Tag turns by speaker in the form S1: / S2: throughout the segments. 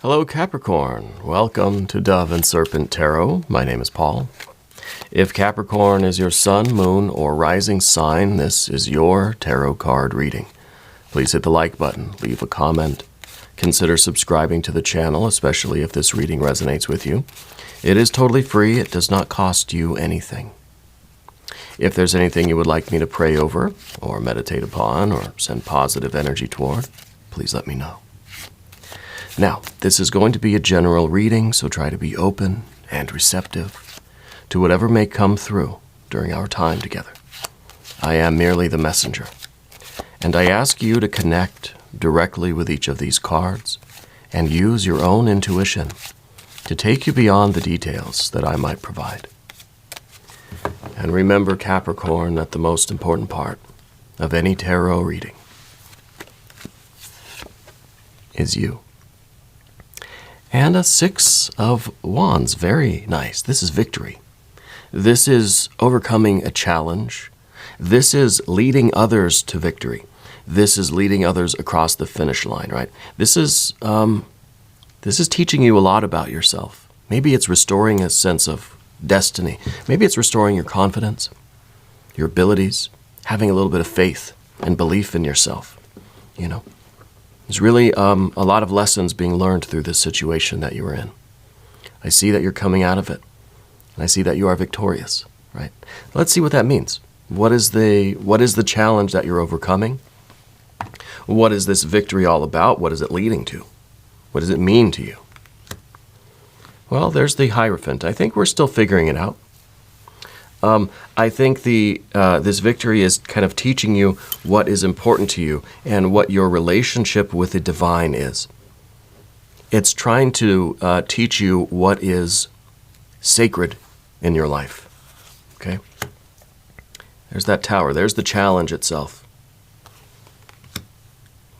S1: Hello Capricorn, welcome to Dove and Serpent Tarot. My name is Paul. If Capricorn is your sun, moon, or rising sign, this is your tarot card reading. Please hit the like button, leave a comment, consider subscribing to the channel, especially if this reading resonates with you. It is totally free, it does not cost you anything. If there's anything you would like me to pray over, or meditate upon, or send positive energy toward, please let me know. Now, this is going to be a general reading, so try to be open and receptive to whatever may come through during our time together. I am merely the messenger, and I ask you to connect directly with each of these cards and use your own intuition to take you beyond the details that I might provide. And remember, Capricorn, that the most important part of any tarot reading is you. And a Six of Wands, very nice. This is victory. This is overcoming a challenge. This is leading others to victory. This is leading others across the finish line, right? This is teaching you a lot about yourself. Maybe it's restoring a sense of destiny. Maybe it's restoring your confidence, your abilities, having a little bit of faith and belief in yourself, you know. There's really a lot of lessons being learned through this situation that you are in. I see that you're coming out of it, and I see that you are victorious, right? Let's see what that means. What is the challenge that you're overcoming? What is this victory all about? What is it leading to? What does it mean to you? Well, there's the Hierophant. I think we're still figuring it out. I think this victory is kind of teaching you what is important to you and what your relationship with the divine is. It's trying to teach you what is sacred in your life. Okay? There's that tower. There's the challenge itself.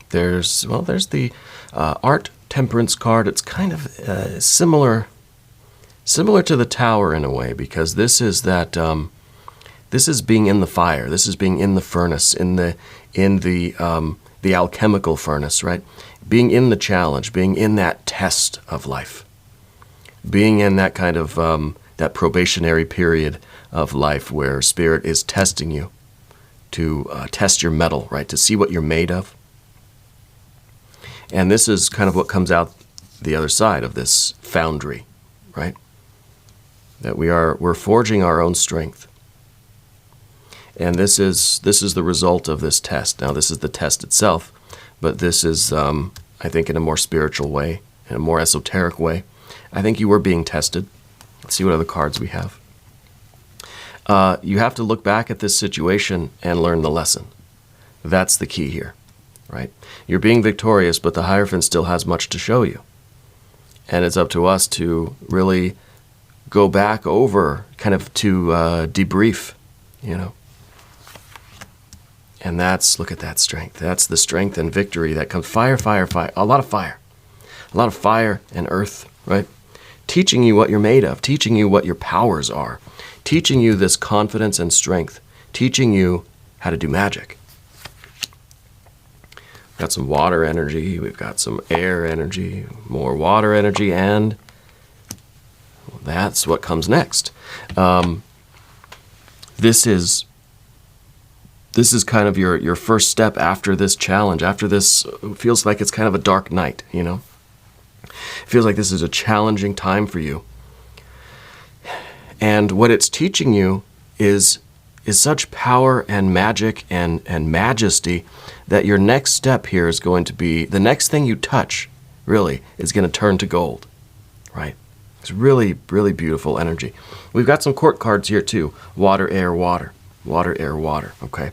S1: There's the Art Temperance card. It's kind of similar to the tower in a way, because this is that this is being in the fire. This is being in the furnace, in the alchemical furnace, right? Being in the challenge, being in that test of life, being in that kind of that probationary period of life where Spirit is testing you to test your mettle, right? To see what you're made of. And this is kind of what comes out the other side of this foundry, right? That we're forging our own strength. And this is the result of this test. Now, this is the test itself, but this is, I think, in a more spiritual way, in a more esoteric way. I think you were being tested. Let's see what other cards we have. You have to look back at this situation and learn the lesson. That's the key here, right? You're being victorious, but the Hierophant still has much to show you. And it's up to us to really go back over, kind of to debrief, you know. And look at that strength. That's the strength and victory that comes. Fire, fire, fire. A lot of fire. A lot of fire and earth, right? Teaching you what you're made of. Teaching you what your powers are. Teaching you this confidence and strength. Teaching you how to do magic. We've got some water energy. We've got some air energy. More water energy, and that's what comes next. This is kind of your first step after this challenge. After this, it feels like it's kind of a dark night, you know? It feels like this is a challenging time for you. And what it's teaching you is such power and magic and majesty that your next step here is going to be, the next thing you touch, really, is going to turn to gold, right? It's really, really beautiful energy. We've got some court cards here too. Water, air, water. Water, air, water, okay?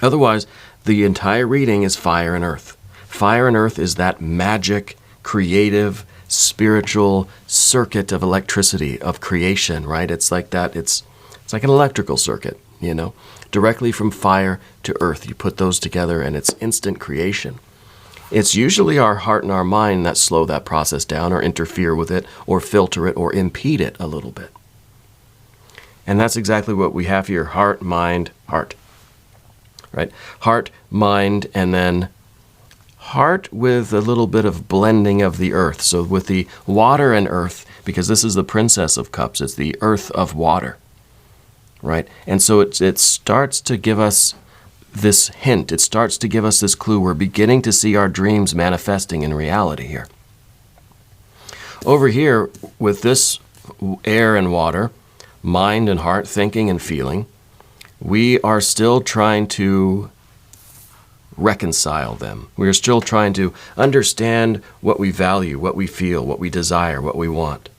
S1: Otherwise, the entire reading is fire and earth. Fire and earth is that magic, creative, spiritual circuit of electricity, of creation, right? It's like that. It's like an electrical circuit, you know? Directly from fire to earth. You put those together and it's instant creation. It's usually our heart and our mind that slow that process down or interfere with it or filter it or impede it a little bit. And that's exactly what we have here. Heart, mind, heart. Right? Heart, mind, and then heart with a little bit of blending of the earth. So with the water and earth, because this is the Princess of Cups, it's the earth of water, right? And so it starts to give us this hint. It starts to give us this clue. We're beginning to see our dreams manifesting in reality here. Over here, with this air and water, mind and heart, thinking and feeling, we are still trying to reconcile them. We are still trying to understand what we value, what we feel, what we desire, what we want.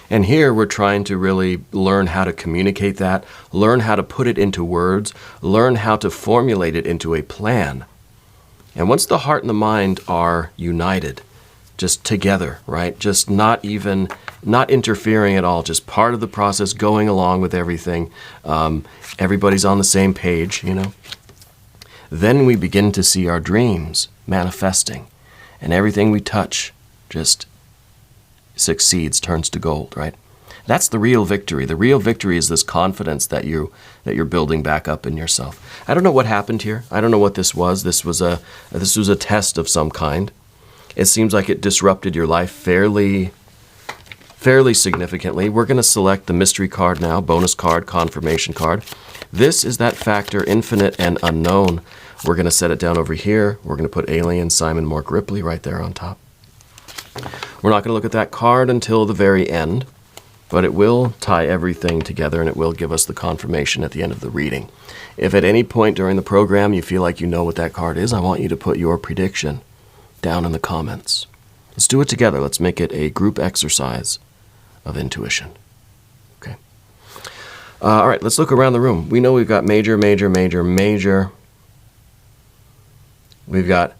S1: And here we're trying to really learn how to communicate that, learn how to put it into words, learn how to formulate it into a plan. And once the heart and the mind are united, just together, right? Just not interfering at all, just part of the process, going along with everything. Everybody's on the same page, Then we begin to see our dreams manifesting, and everything we touch just succeeds, turns to gold, right? That's the real victory. The real victory is this confidence that you're building back up in yourself. I don't know what happened here. I don't know what this was. This was a test of some kind. It seems like it disrupted your life fairly significantly. We're going to select the mystery card now, bonus card, confirmation card. This is that factor, infinite and unknown. We're going to set it down over here. We're going to put Alien Simon Mork Ripley right there on top. We're not going to look at that card until the very end, but it will tie everything together and it will give us the confirmation at the end of the reading. If at any point during the program you feel like you know what that card is, I want you to put your prediction down in the comments. Let's do it together. Let's make it a group exercise of intuition. Okay. All right, let's look around the room. We know we've got major, major, major, major. We've got,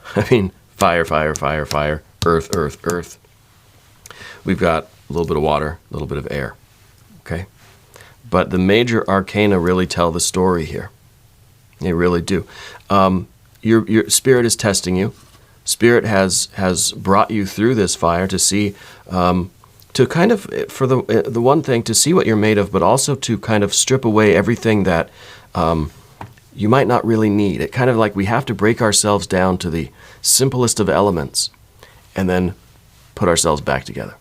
S1: fire, fire, fire, fire, earth, earth, earth. We've got a little bit of water, a little bit of air. Okay? But the major arcana really tell the story here. They really do. Your spirit is testing you. Spirit has brought you through this fire to see, to kind of, for the one thing, to see what you're made of, but also to kind of strip away everything that you might not really need. It kind of like we have to break ourselves down to the simplest of elements and then put ourselves back together,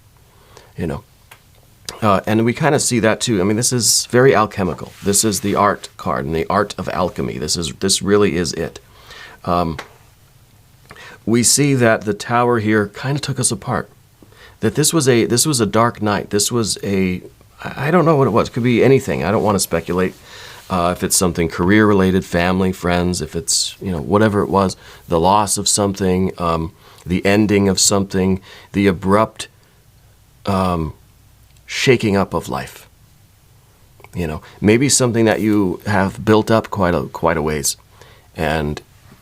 S1: and we kind of see that too. This is very alchemical. This is the art card and the art of alchemy. This really is it. We see that the tower here kind of took us apart. That this was a dark night. This was I don't know what it was. It could be anything. I don't want to speculate. If it's something career-related, family, friends, if it's, whatever it was, the loss of something, the ending of something, the abrupt shaking up of life. Maybe something that you have built up quite a ways, and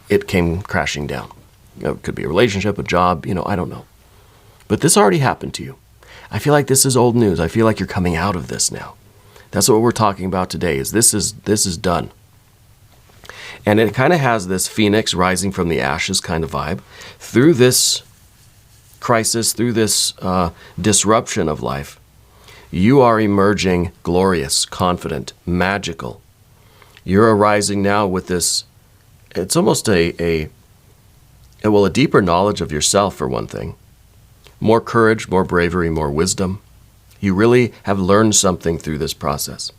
S1: it came crashing down. It could be a relationship, a job, I don't know. But this already happened to you. I feel like this is old news. I feel like you're coming out of this now. That's what we're talking about today, is this is done. And it kind of has this phoenix rising from the ashes kind of vibe. Through this crisis, through this disruption of life, you are emerging glorious, confident, magical. You're arising now with this, it's almost a deeper knowledge of yourself, for one thing. More courage, more bravery, more wisdom. You really have learned something through this process.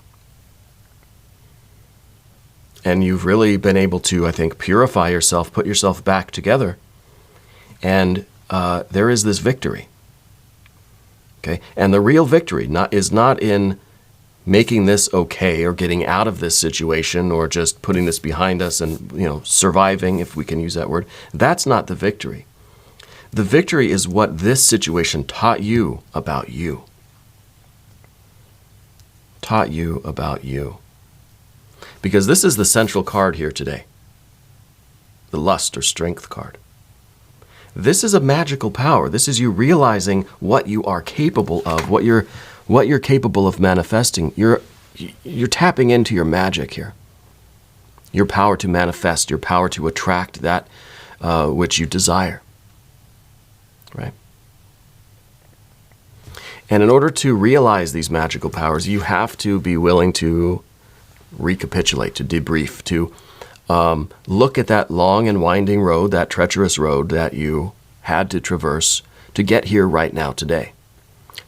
S1: And you've really been able to, I think, purify yourself, put yourself back together. And there is this victory. Okay? And the real victory is not in making this okay or getting out of this situation or just putting this behind us and, surviving, if we can use that word. That's not the victory. The victory is what this situation taught you about you. Taught you about you. Because this is the central card here today. The lust or strength card. This is a magical power. This is you realizing what you are capable of, what you're capable of manifesting. You're tapping into your magic here. Your power to manifest, your power to attract that which you desire. Right? And in order to realize these magical powers, you have to be willing to recapitulate, to debrief, to look at that long and winding road, that treacherous road that you had to traverse to get here right now today.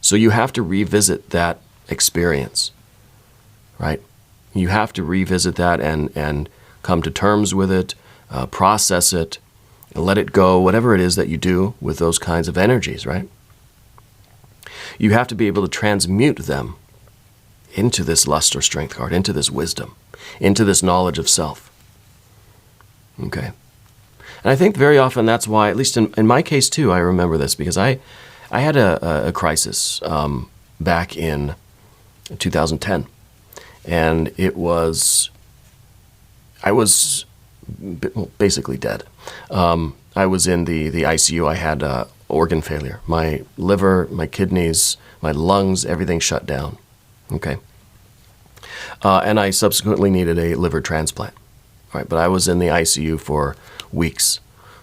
S1: So you have to revisit that experience, right? You have to revisit that and come to terms with it, process it, let it go, whatever it is that you do with those kinds of energies, right? You have to be able to transmute them into this lust or strength card, into this wisdom, into this knowledge of self. Okay? And I think very often that's why, at least in my case too, I remember this because I had a crisis back in 2010. And I was basically dead. I was in the ICU. I had organ failure. My liver, my kidneys, my lungs, everything shut down. Okay. And I subsequently needed a liver transplant. All right, but I was in the ICU for weeks.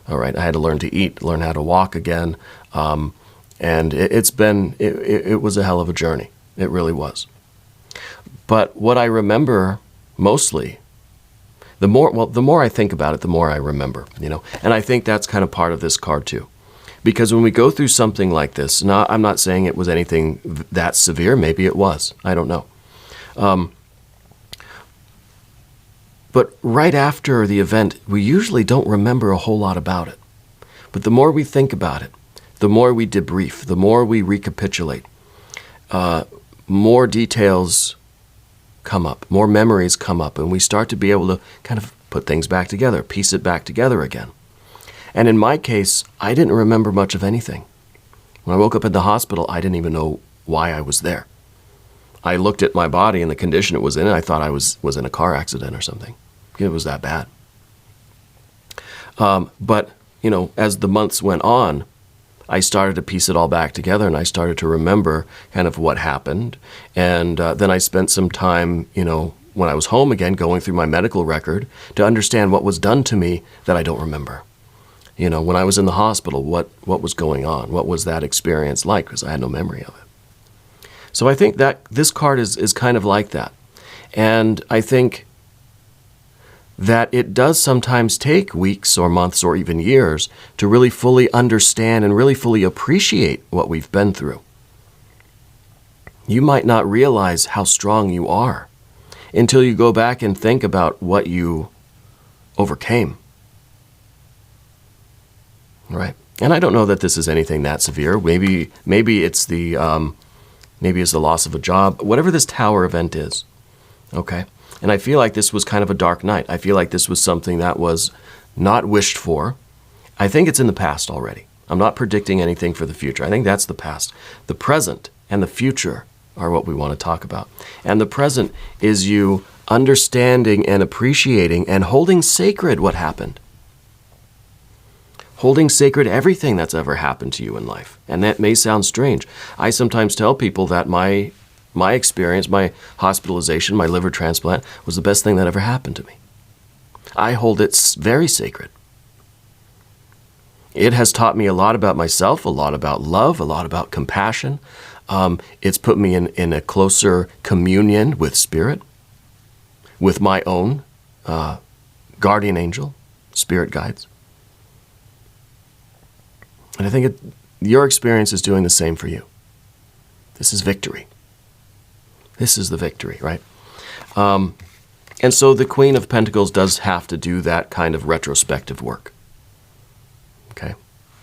S1: All right, I had to learn to eat, learn how to walk again. And it was a hell of a journey. It really was. But what I remember mostly, the more I think about it, the more I remember, And I think that's kind of part of this card too. Because when we go through something like this, now I'm not saying it was anything that severe, maybe it was, I don't know. But right after the event, we usually don't remember a whole lot about it. But the more we think about it, the more we debrief, the more we recapitulate, more details come up, more memories come up, and we start to be able to kind of put things back together, piece it back together again. And in my case, I didn't remember much of anything. When I woke up in the hospital, I didn't even know why I was there. I looked at my body and the condition it was in, and I thought I was in a car accident or something. It was that bad. But, as the months went on, I started to piece it all back together, and I started to remember kind of what happened. And then I spent some time, when I was home again, going through my medical record to understand what was done to me that I don't remember. When I was in the hospital, what was going on? What was that experience like? Because I had no memory of it. So I think that this card is kind of like that. And I think that it does sometimes take weeks or months or even years to really fully understand and really fully appreciate what we've been through. You might not realize how strong you are until you go back and think about what you overcame. Right? And I don't know that this is anything that severe. Maybe it's the loss of a job, whatever this tower event is. Okay? And I feel like this was kind of a dark night. I feel like this was something that was not wished for. I think it's in the past already. I'm not predicting anything for the future. I think that's the past. The present and the future are what we want to talk about. And the present is you understanding and appreciating and holding sacred what happened. Holding sacred everything that's ever happened to you in life. And that may sound strange. I sometimes tell people that my experience, my hospitalization, my liver transplant was the best thing that ever happened to me. I hold it very sacred. It has taught me a lot about myself, a lot about love, a lot about compassion. It's put me in a closer communion with spirit, with my own guardian angel, spirit guides. And I think your experience is doing the same for you. This is victory. This is the victory, right? And so the Queen of Pentacles does have to do that kind of retrospective work. Okay?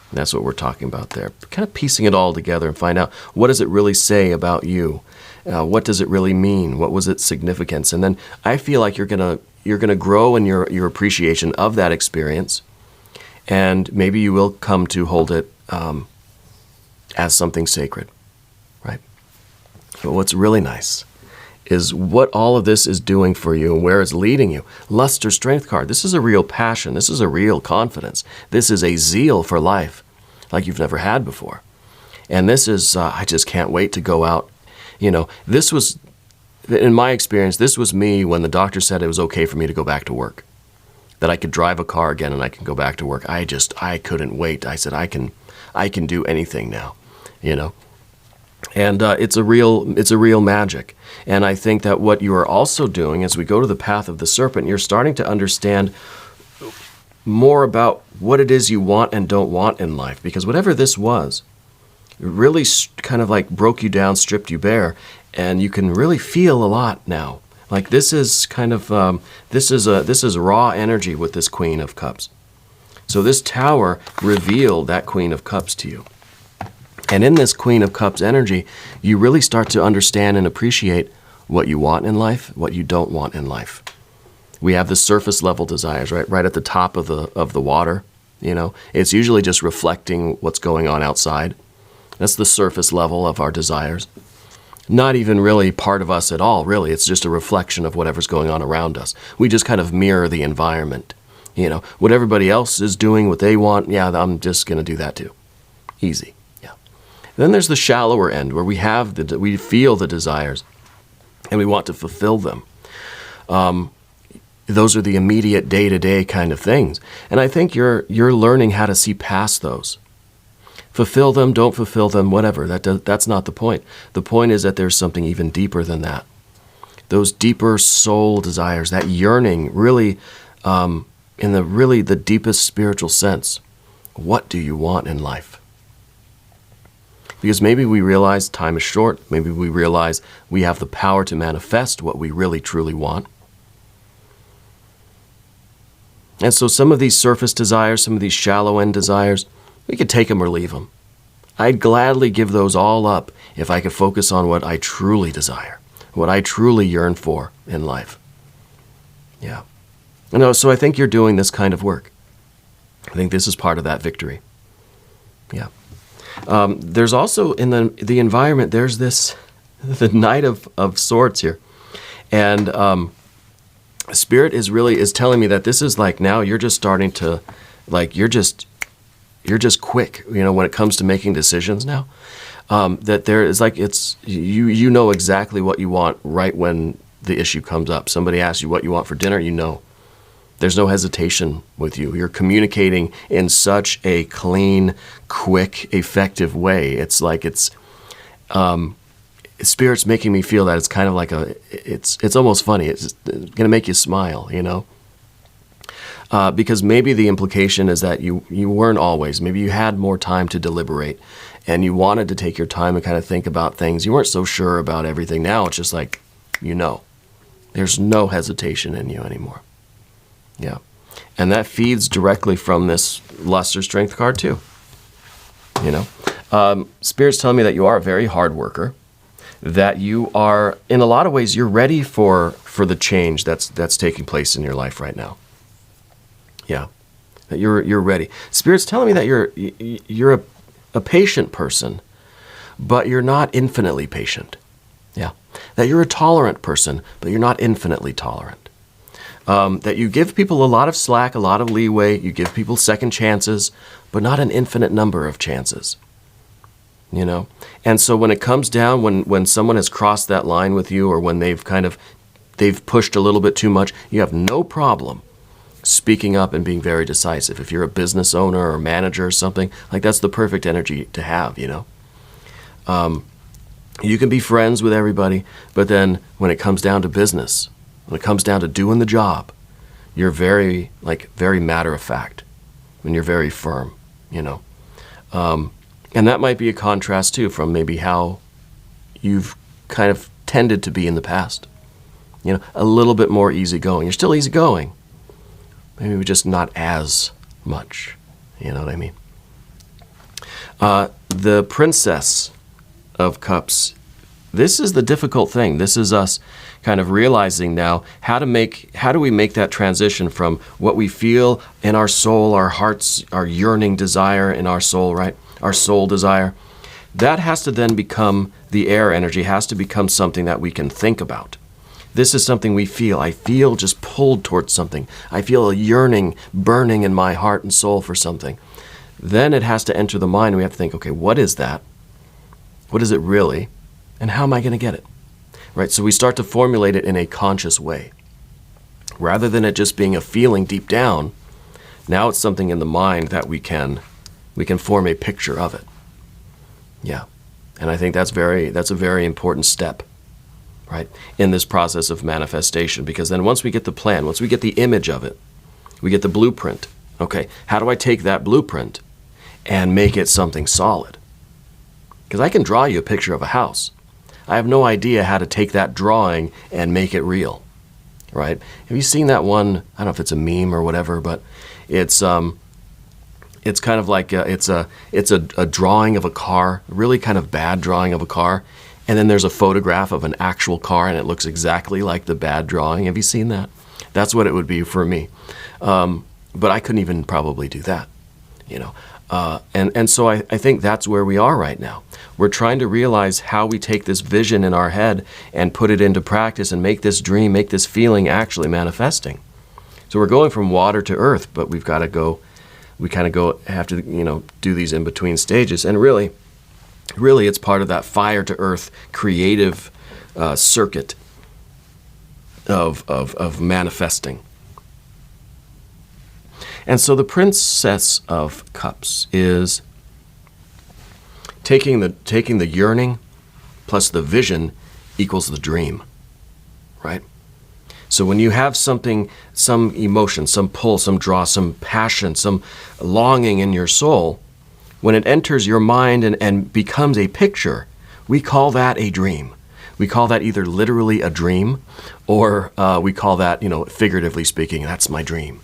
S1: And that's what we're talking about there. Kind of piecing it all together and find out, what does it really say about you? What does it really mean? What was its significance? And then I feel like you're gonna grow in your appreciation of that experience, and maybe you will come to hold it as something sacred, right? But what's really nice is what all of this is doing for you and where it's leading you. Lust or strength card. This is a real passion. This is a real confidence. This is a zeal for life like you've never had before. And this is, I just can't wait to go out. This was, in my experience, this was me when the doctor said it was okay for me to go back to work, that I could drive a car again and I can go back to work. I couldn't wait. I said, I can do anything now, And it's a real magic. And I think that what you are also doing as we go to the path of the serpent, you're starting to understand more about what it is you want and don't want in life. Because whatever this was, it really kind of like broke you down, stripped you bare, and you can really feel a lot now. Like this is kind of this is raw energy with this Queen of Cups. So this tower revealed that Queen of Cups to you. And in this Queen of Cups energy, you really start to understand and appreciate what you want in life, what you don't want in life. We have the surface level desires, right at the top of the water. You know, it's usually just reflecting what's going on outside. That's the surface level of our desires. Not even really part of us at all, really. It's just a reflection of whatever's going on around us. We just kind of mirror the environment. You know, what everybody else is doing, what they want, yeah, I'm just going to do that too. Easy, yeah. Then there's the shallower end where we feel the desires and we want to fulfill them. Those are the immediate day-to-day kind of things. And I think you're learning how to see past those. Fulfill them, don't fulfill them, whatever. That's not the point. The point is that there's something even deeper than that. Those deeper soul desires, that yearning, really, in the deepest spiritual sense. What do you want in life? Because maybe we realize time is short. Maybe we realize we have the power to manifest what we really, truly want. And so some of these surface desires, some of these shallow end desires, we could take them or leave them. I'd gladly give those all up if I could focus on what I truly desire, what I truly yearn for in life. Yeah. So I think you're doing this kind of work. I think this is part of that victory. Yeah. There's also in the environment, there's the Knight of Swords here. And Spirit is telling me that this is like now you're just starting to, like you're just quick, you know, when it comes to making decisions now. That there is like it's you know exactly what you want right when the issue comes up. Somebody asks you what you want for dinner, you know. There's no hesitation with you. You're communicating in such a clean, quick, effective way. It's like Spirit's making me feel that it's kind of like it's almost funny. It's going to make you smile, you know? Because maybe the implication is that you weren't always. Maybe you had more time to deliberate and you wanted to take your time and kind of think about things. You weren't so sure about everything. Now it's just like, you know, there's no hesitation in you anymore. Yeah. And that feeds directly from this Lust or Strength card too. You know, Spirit's telling me that you are a very hard worker, that you are, in a lot of ways, you're ready for the change that's taking place in your life right now. Yeah, that you're ready. Spirit's telling me that you're a patient person, but you're not infinitely patient. Yeah, that you're a tolerant person, but you're not infinitely tolerant. That you give people a lot of slack, a lot of leeway. You give people second chances, but not an infinite number of chances. You know, and so when it comes down, when someone has crossed that line with you, or when they've pushed a little bit too much, you have no problem speaking up and being very decisive. If you're a business owner or manager or something, like that's the perfect energy to have, you know. You can be friends with everybody, but then when it comes down to business, when it comes down to doing the job, you're very matter of fact, and you're very firm, you know. And that might be a contrast too from maybe how you've kind of tended to be in the past. You know, a little bit more easygoing. You're still easygoing, maybe just not as much. You know what I mean? The Princess of Cups. This is the difficult thing. This is us kind of realizing now how do we make that transition from what we feel in our soul, our hearts, our yearning desire in our soul, right? Our soul desire. That has to then become, the air energy has to become something that we can think about. This is something we feel. I feel just pulled towards something. I feel a yearning, burning in my heart and soul for something. Then it has to enter the mind. We have to think, okay, what is that? What is it really? And how am I going to get it? Right? So we start to formulate it in a conscious way. Rather than it just being a feeling deep down, now it's something in the mind that we can form a picture of it. Yeah. And I think that's a very important step, right, in this process of manifestation. Because then once we get the plan, once we get the image of it, we get the blueprint. Okay, how do I take that blueprint and make it something solid? Because I can draw you a picture of a house. I have no idea how to take that drawing and make it real, right? Have you seen that one? I don't know if it's a meme or whatever, but it's kind of like it's a drawing of a car, a really kind of bad drawing of a car, and then there's a photograph of an actual car, and it looks exactly like the bad drawing. Have you seen that? That's what it would be for me. But I couldn't even probably do that, you know. And so I think that's where we are right now. We're trying to realize how we take this vision in our head and put it into practice and make this dream, make this feeling actually manifesting. So we're going from water to earth, but we've got to go, we kind of have to, you know, do these in between stages. And really it's part of that fire to earth creative circuit of manifesting. And so the Princess of Cups is taking the yearning plus the vision equals the dream, right? So when you have something, some emotion, some pull, some draw, some passion, some longing in your soul, when it enters your mind and becomes a picture, we call that a dream. We call that either literally a dream, or we call that, you know, figuratively speaking, that's my dream.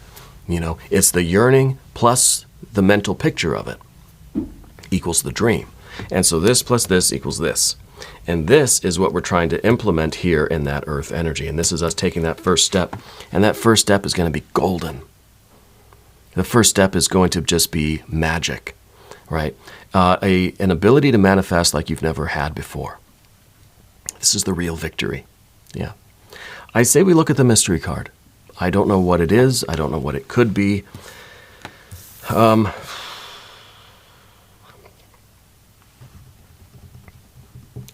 S1: You know, it's the yearning plus the mental picture of it equals the dream. And so this plus this equals this. And this is what we're trying to implement here in that earth energy. And this is us taking that first step. And that first step is going to be golden. The first step is going to just be magic, right? An ability to manifest like you've never had before. This is the real victory. Yeah. I say we look at the mystery card. I don't know what it is. I don't know what it could be. I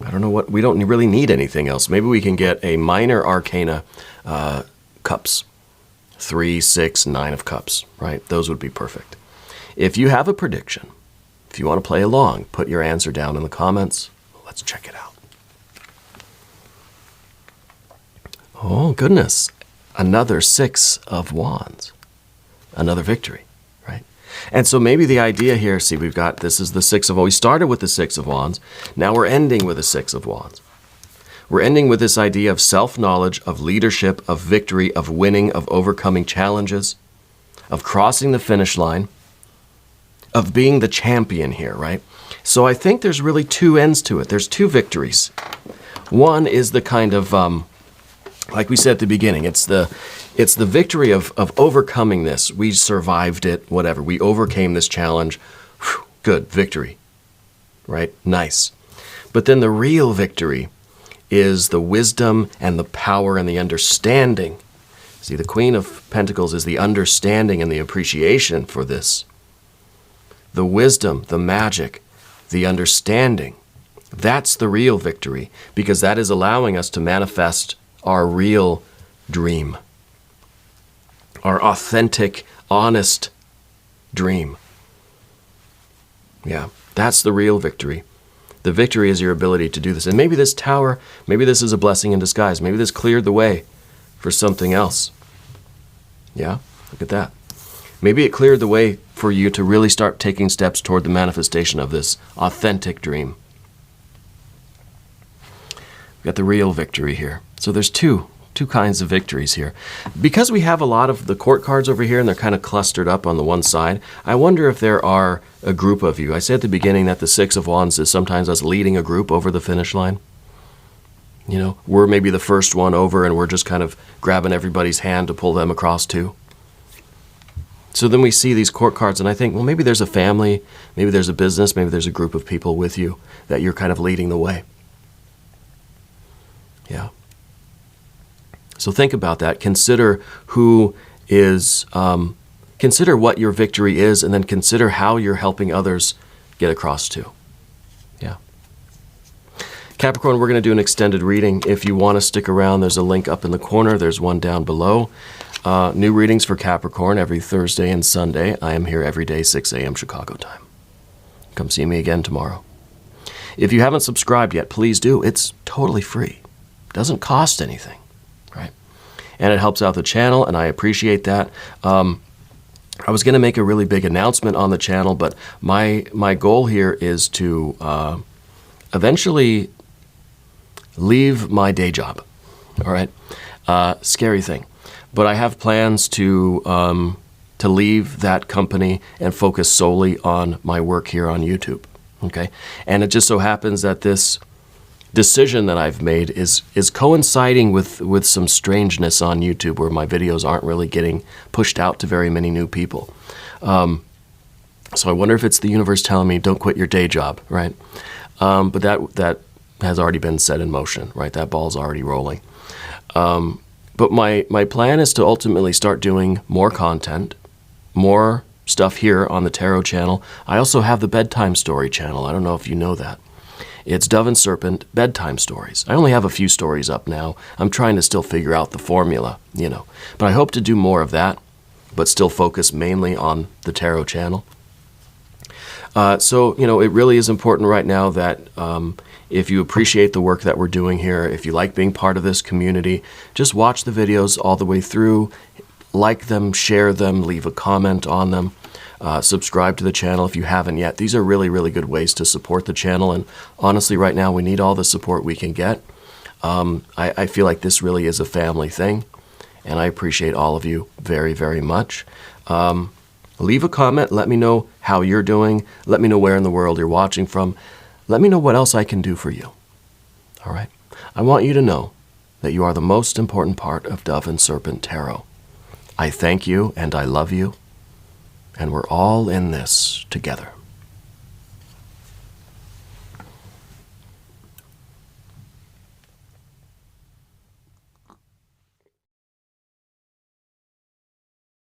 S1: don't know what, we don't really need anything else. Maybe we can get a minor arcana cups. 3, 6, 9 of cups, right? Those would be perfect. If you have a prediction, if you want to play along, put your answer down in the comments. Let's check it out. Oh, goodness. Another 6 of wands. Another victory, right? And so maybe the idea here, see, we've got, this is the 6 of wands. We started with the 6 of wands. Now we're ending with the 6 of wands. We're ending with this idea of self-knowledge, of leadership, of victory, of winning, of overcoming challenges, of crossing the finish line, of being the champion here, right? So I think there's really 2 ends to it. There's 2 victories. One is the kind of, like we said at the beginning, it's the victory of overcoming this. We survived it, whatever. We overcame this challenge. Whew, good, victory, right? Nice. But then the real victory is the wisdom and the power and the understanding. See, the Queen of Pentacles is the understanding and the appreciation for this. The wisdom, the magic, the understanding. That's the real victory, because that is allowing us to manifest our real dream, our authentic, honest dream. Yeah, that's the real victory. The victory is your ability to do this. And maybe this tower, maybe this is a blessing in disguise. Maybe this cleared the way for something else. Yeah, look at that. Maybe it cleared the way for you to really start taking steps toward the manifestation of this authentic dream. We've got the real victory here. So there's two kinds of victories here. Because we have a lot of the court cards over here and they're kind of clustered up on the one side, I wonder if there are a group of you. I said at the beginning that the 6 of wands is sometimes us leading a group over the finish line. You know, we're maybe the first one over and we're just kind of grabbing everybody's hand to pull them across too. So then we see these court cards and I think, well, maybe there's a family, maybe there's a business, maybe there's a group of people with you that you're kind of leading the way. Yeah. So think about that. Consider who is, consider what your victory is, and then consider how you're helping others get across to. Yeah. Capricorn, we're going to do an extended reading. If you want to stick around, there's a link up in the corner. There's one down below. New readings for Capricorn every Thursday and Sunday. I am here every day, 6 a.m. Chicago time. Come see me again tomorrow. If you haven't subscribed yet, please do. It's totally free. Doesn't cost anything, right? And it helps out the channel, and I appreciate that. I was going to make a really big announcement on the channel, but my goal here is to eventually leave my day job. All right, scary thing, but I have plans to leave that company and focus solely on my work here on YouTube. Okay, and it just so happens that this decision that I've made is coinciding with some strangeness on YouTube, where my videos aren't really getting pushed out to very many new people. So I wonder if it's the universe telling me, don't quit your day job, right? But that has already been set in motion, right? That ball's already rolling. But my plan is to ultimately start doing more content, more stuff here on the Tarot channel. I also have the Bedtime Story channel. I don't know if you know that. It's Dove and Serpent Bedtime Stories. I only have a few stories up now. I'm trying to still figure out the formula, you know. But I hope to do more of that, but still focus mainly on the Tarot channel. So, you know, it really is important right now that if you appreciate the work that we're doing here, if you like being part of this community, just watch the videos all the way through, like them, share them, leave a comment on them. Subscribe to the channel if you haven't yet. These are really, really good ways to support the channel, and honestly, right now, we need all the support we can get. I feel like this really is a family thing, and I appreciate all of you very, very much. Leave a comment. Let me know how you're doing. Let me know where in the world you're watching from. Let me know what else I can do for you. All right? I want you to know that you are the most important part of Dove and Serpent Tarot. I thank you, and I love you. And we're all in this together.